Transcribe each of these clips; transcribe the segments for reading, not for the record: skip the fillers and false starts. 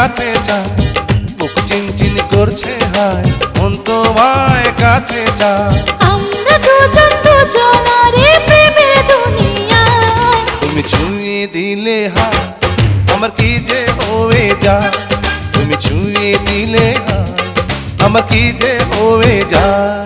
কাছে চায়, বুক চিনচিন করছে হায়, মন তোমায় কাছে চায়। আমরা দুজন দুজনারে প্রেমের দুনিয়ায়। তুমি ছুঁয়ে দিলে হায়, আমার কি যে হয়ে যায়। তুমি ছুঁয়ে দিলে হায়, আমার কি যে হয়ে যায়।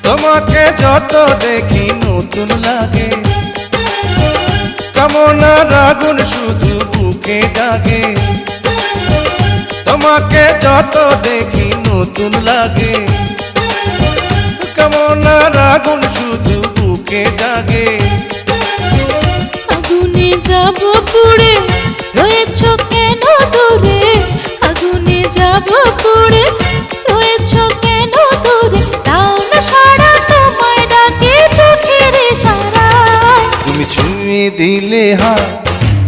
তোমাকে যত দেখি নতুন লাগে, কামনার আগুন শুধু বুকে জাগে। তোমাকে যত দেখি নতুন লাগে, কামনার আগুন শুধু বুকে জাগে। আগুনে যাব পুড়ে, রয়েছ কেন দূরে? আগুনে যাব পুড়ে, রয়েছ কেন দূরে? দাও না সাড়া, তোমায় ডাকে চোখের ইশারায়। তুমি ছুঁয়ে দিলে হায়,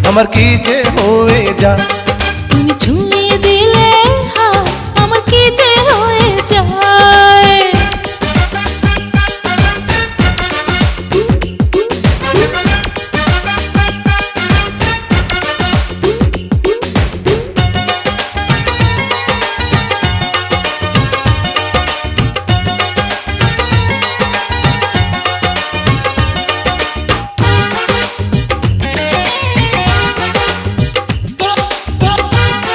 আমার কি যে হয়ে যায়। তুমি ছুঁয়ে দিলে হায়, আমার কি যে